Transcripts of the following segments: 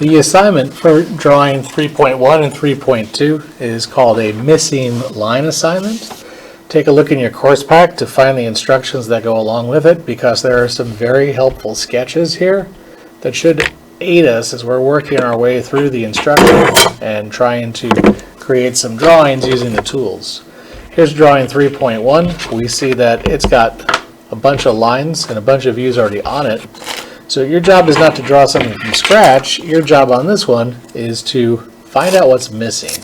The assignment for drawing 3.1 and 3.2 is called a missing line assignment. Take a look in your course pack to find the instructions that go along with it, because there are some very helpful sketches here that should aid us as we're working our way through the instruction and trying to create some drawings using the tools. Here's drawing 3.1. We see that it's got a bunch of lines and a bunch of views already on it. So your job is not to draw something from scratch. Your job on this one is to find out what's missing.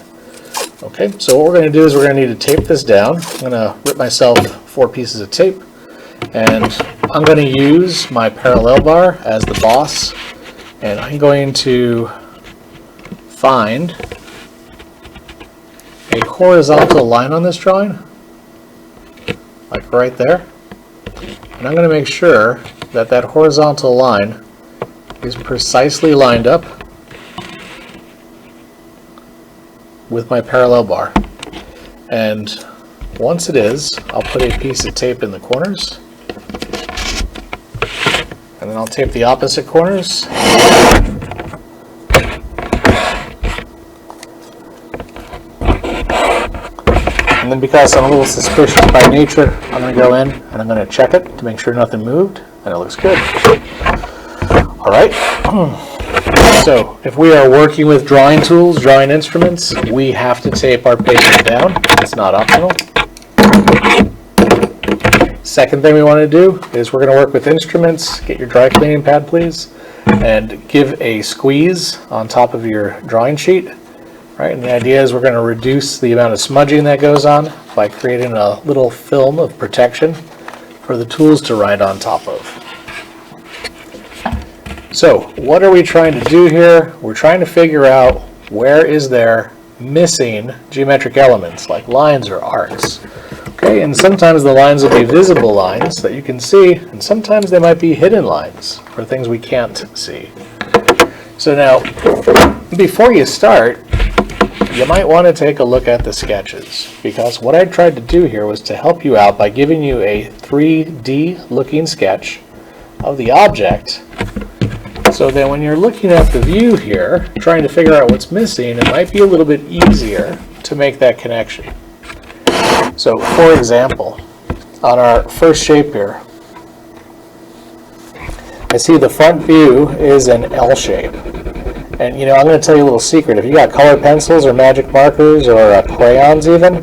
Okay, so what we're going to do is we're going to need to tape this down. I'm going to rip myself 4 pieces of tape, and I'm going to use my parallel bar as the boss, and I'm going to find a horizontal line on this drawing, like right there, and I'm going to make sure that that horizontal line is precisely lined up with my parallel bar. And once it is, I'll put a piece of tape in the corners, and then I'll tape the opposite corners. And then, because I'm a little suspicious by nature, I'm going to go in and I'm going to check it to make sure nothing moved, and it looks good. Alright, so if we are working with drawing tools, drawing instruments, we have to tape our pages down. It's not optional. Second thing we want to do is we're going to work with instruments. Get your dry cleaning pad, please, and give a squeeze on top of your drawing sheet. Right, and the idea is we're going to reduce the amount of smudging that goes on by creating a little film of protection for the tools to write on top of. So what are we trying to do here? We're trying to figure out where is there missing geometric elements like lines or arcs. Okay, and sometimes the lines will be visible lines that you can see, and sometimes they might be hidden lines for things we can't see. So now, before you start, you might want to take a look at the sketches, because what I tried to do here was to help you out by giving you a 3D looking sketch of the object, so that when you're looking at the view here, trying to figure out what's missing, it might be a little bit easier to make that connection. So for example, on our first shape here, I see the front view is an L shape. And you know, I'm going to tell you a little secret. If you got color pencils or magic markers or crayons even,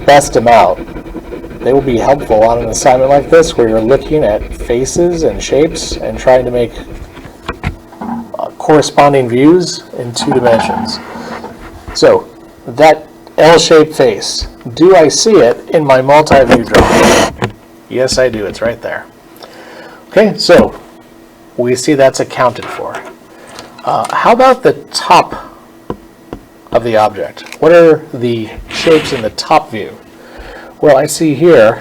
bust them out. They will be helpful on an assignment like this where you're looking at faces and shapes and trying to make corresponding views in 2 dimensions. So that L-shaped face, do I see it in my multi-view drawing? Yes, I do. It's right there. Okay, so we see that's accounted for. How about the top of the object? What are the shapes in the top view? Well, I see here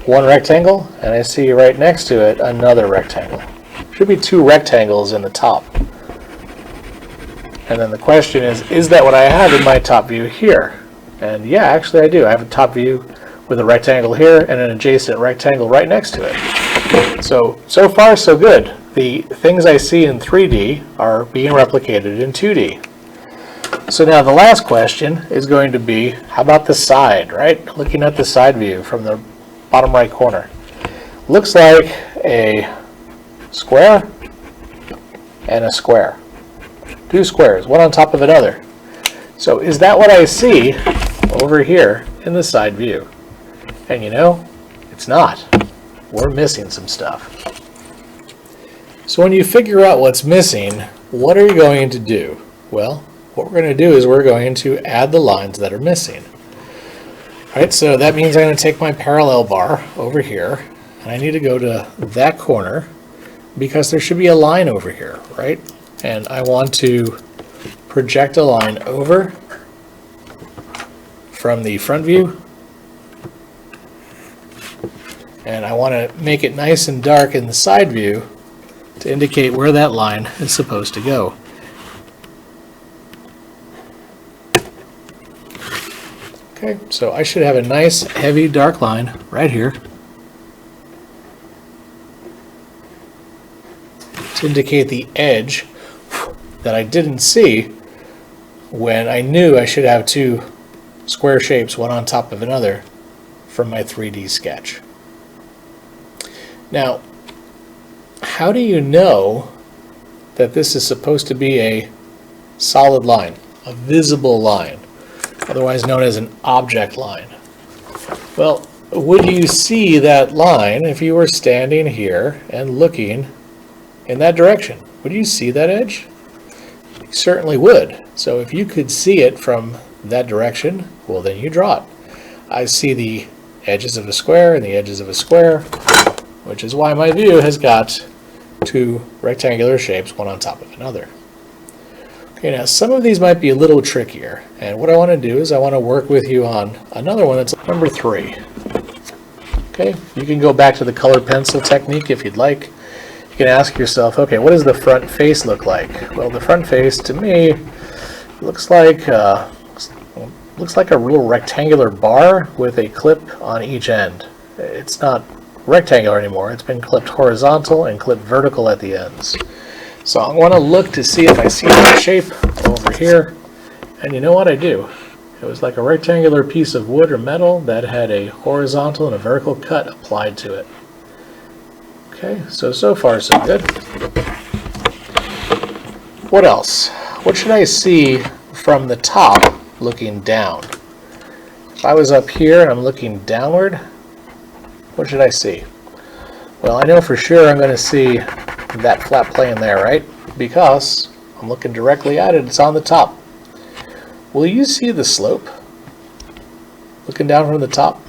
one rectangle, and I see right next to it another rectangle. Should be 2 rectangles in the top. And then the question is that what I have in my top view here? And yeah, actually I do. I have a top view with a rectangle here and an adjacent rectangle right next to it. So far so good. The things I see in 3D are being replicated in 2D. So now the last question is going to be, how about the side, right? Looking at the side view from the bottom right corner. Looks like a square and a square. 2 squares, one on top of another. So is that what I see over here in the side view? And you know, it's not. We're missing some stuff. So when you figure out what's missing, what are you going to do? Well, what we're going to do is we're going to add the lines that are missing. All right, so that means I'm going to take my parallel bar over here, and I need to go to that corner because there should be a line over here, right? And I want to project a line over from the front view, and I want to make it nice and dark in the side view to indicate where that line is supposed to go. Okay, so I should have a nice heavy dark line right here to indicate the edge that I didn't see when I knew I should have two square shapes, one on top of another, from my 3D sketch. Now, how do you know that this is supposed to be a solid line, a visible line, otherwise known as an object line? Well, would you see that line if you were standing here and looking in that direction? Would you see that edge? You certainly would. So if you could see it from that direction, well, then you draw it. I see the edges of a square and the edges of a square, which is why my view has got two rectangular shapes, one on top of another. Okay, now some of these might be a little trickier, and what I want to do is I want to work with you on another one that's number 3. Okay, you can go back to the colored pencil technique if you'd like. You can ask yourself, okay, what does the front face look like? Well, the front face to me looks like a real rectangular bar with a clip on each end. It's not rectangular anymore. It's been clipped horizontal and clipped vertical at the ends. So I want to look to see if I see that shape over here, and you know what I do? It was like a rectangular piece of wood or metal that had a horizontal and a vertical cut applied to it. Okay, so far so good. What else? What should I see from the top looking down? If I was up here and I'm looking downward, what should I see? Well, I know for sure I'm going to see that flat plane there, right? Because I'm looking directly at it. It's on the top. Will you see the slope looking down from the top?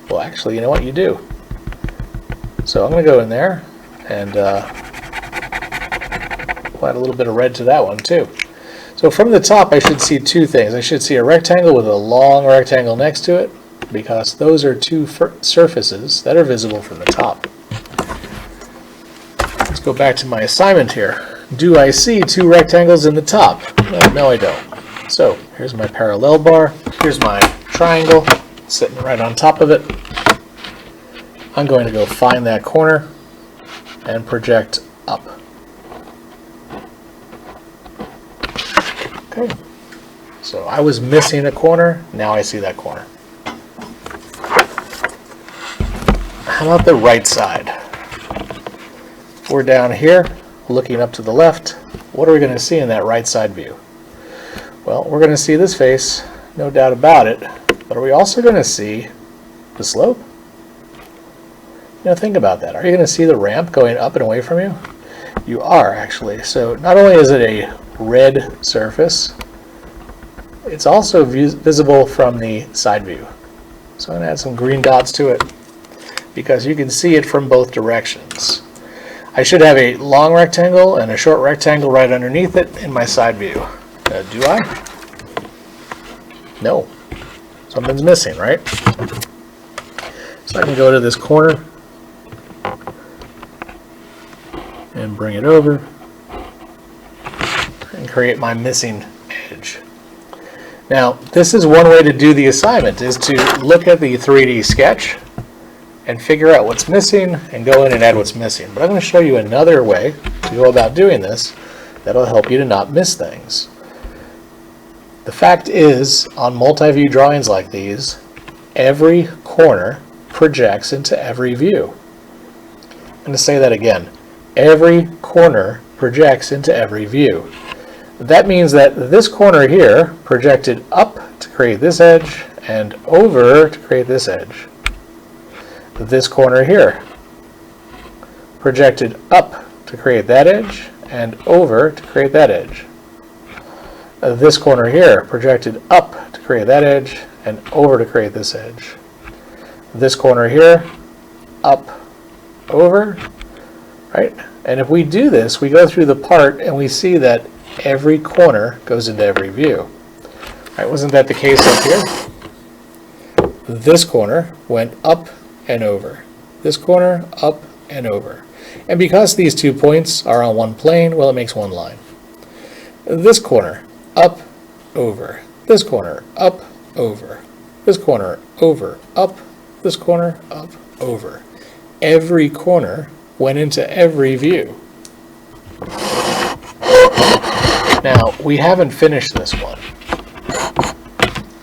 Well, actually, you know what? You do. So I'm going to go in there and add a little bit of red to that one too. So from the top I should see two things. I should see a rectangle with a long rectangle next to it, because those are two surfaces that are visible from the top. Let's go back to my assignment here. Do I see two rectangles in the top? Well, no, I don't. So here's my parallel bar. Here's my triangle sitting right on top of it. I'm going to go find that corner and project up. Okay, so I was missing a corner, now I see that corner. How about the right side? We're down here, looking up to the left. What are we going to see in that right side view? Well, we're going to see this face, no doubt about it, but are we also going to see the slope? Now think about that. Are you going to see the ramp going up and away from you? You are, actually. So not only is it a red surface, it's also visible from the side view. So I'm going to add some green dots to it because you can see it from both directions. I should have a long rectangle and a short rectangle right underneath it in my side view. Do I? No. Something's missing, right? So I can go to this corner and bring it over and create my missing edge. Now, this is one way to do the assignment, is to look at the 3D sketch and figure out what's missing and go in and add what's missing. But I'm going to show you another way to go about doing this that'll help you to not miss things. The fact is, on multi-view drawings like these, every corner projects into every view. I'm going to say that again. Every corner projects into every view. That means that this corner here projected up to create this edge and over to create this edge. This corner here projected up to create that edge and over to create that edge. This corner here projected up to create that edge and over to create this edge. This corner here, up, over, right? And if we do this, we go through the part and we see that every corner goes into every view. Right, wasn't that the case up here? This corner went up and over. This corner, up and over. And because these 2 points are on one plane, well, it makes one line. This corner, up, over. This corner, up, over. This corner, over, up. This corner, up, over. Every corner went into every view. Now, we haven't finished this one.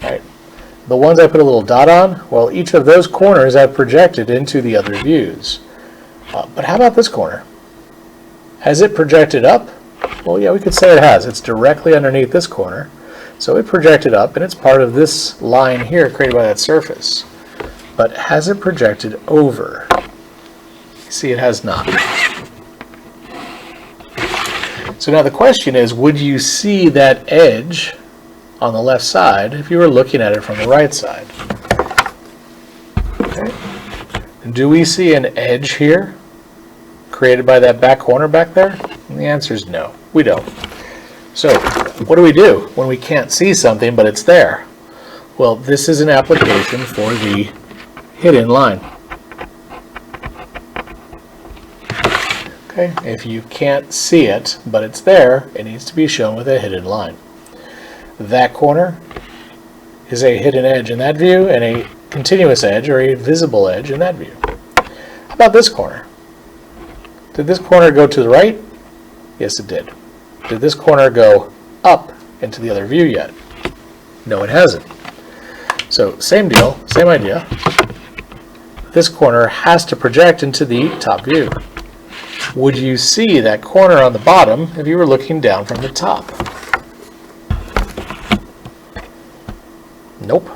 Right? The ones I put a little dot on, well, each of those corners I've projected into the other views. But how about this corner? Has it projected up? Well, yeah, we could say it has. It's directly underneath this corner. So it projected up, and it's part of this line here created by that surface. But has it projected over? You see, it has not. So now the question is, would you see that edge on the left side if you were looking at it from the right side? Okay. Do we see an edge here created by that back corner back there? And the answer is no, we don't. So what do we do when we can't see something but it's there? Well, this is an application for the hidden line. Okay, if you can't see it but it's there, it needs to be shown with a hidden line. That corner is a hidden edge in that view and a continuous edge or a visible edge in that view. How about this corner? Did this corner go to the right? Yes, it did. Did this corner go up into the other view yet? No, it hasn't. So same deal, same idea. This corner has to project into the top view. Would you see that corner on the bottom if you were looking down from the top? Nope,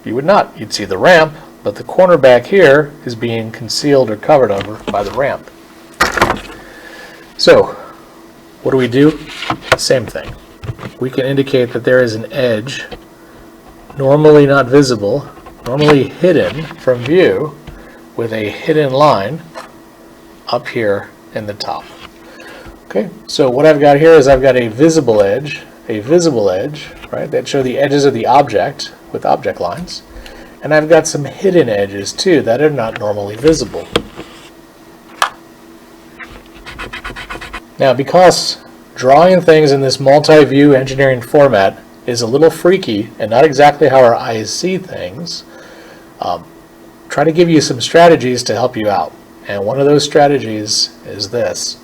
you would not. You'd see the ramp, but the corner back here is being concealed or covered over by the ramp. So, what do? Same thing. We can indicate that there is an edge, normally not visible, normally hidden from view, with a hidden line up here in the top. Okay, so what I've got here is I've got a visible edge, right, that show the edges of the object with object lines, and I've got some hidden edges too that are not normally visible. Now, because drawing things in this multi-view engineering format is a little freaky and not exactly how our eyes see things, try to give you some strategies to help you out. And one of those strategies is this.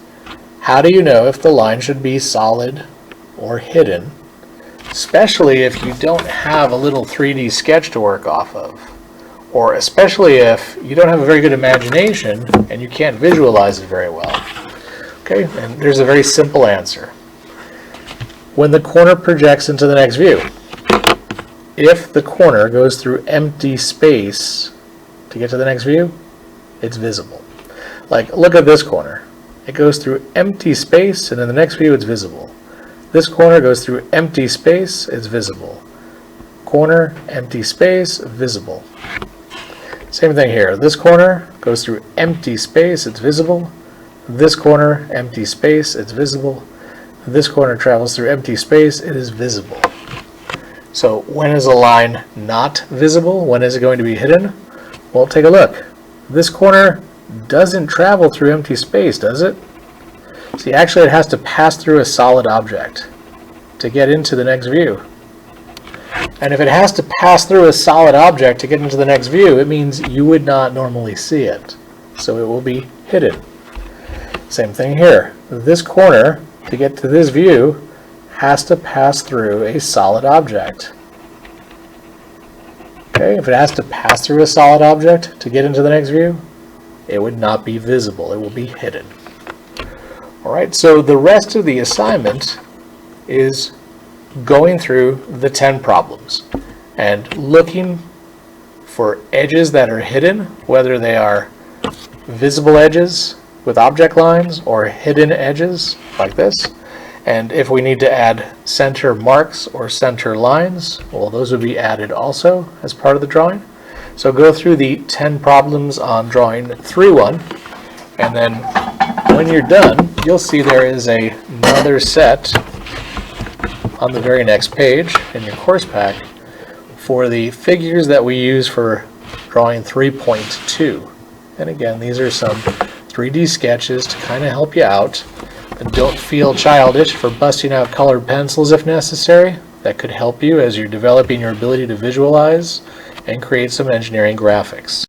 How do you know if the line should be solid or hidden, especially if you don't have a little 3D sketch to work off of, or especially if you don't have a very good imagination and you can't visualize it very well? Okay, and there's a very simple answer. When the corner projects into the next view, if the corner goes through empty space to get to the next view, it's visible. Like, look at this corner. It goes through empty space, and in the next view it's visible. This corner goes through empty space, it's visible. Corner, empty space, visible. Same thing here. This corner goes through empty space, it's visible. This corner, empty space, it's visible. This corner travels through empty space, it is visible. So when is a line not visible? When is it going to be hidden? Well, take a look. This corner doesn't travel through empty space, does it? See, actually it has to pass through a solid object to get into the next view. And if it has to pass through a solid object to get into the next view, it means you would not normally see it. So it will be hidden. Same thing here. This corner, to get to this view, has to pass through a solid object. Okay, if it has to pass through a solid object to get into the next view, it would not be visible. It will be hidden. Alright, so the rest of the assignment is going through the 10 problems and looking for edges that are hidden, whether they are visible edges with object lines or hidden edges like this. And if we need to add center marks or center lines, well, those would be added also as part of the drawing. So go through the 10 problems on drawing 3-1, and then when you're done, you'll see there is another set on the very next page in your course pack for the figures that we use for drawing 3.2. And again, these are some 3D sketches to kind of help you out. And don't feel childish for busting out colored pencils if necessary. That could help you as you're developing your ability to visualize and create some engineering graphics.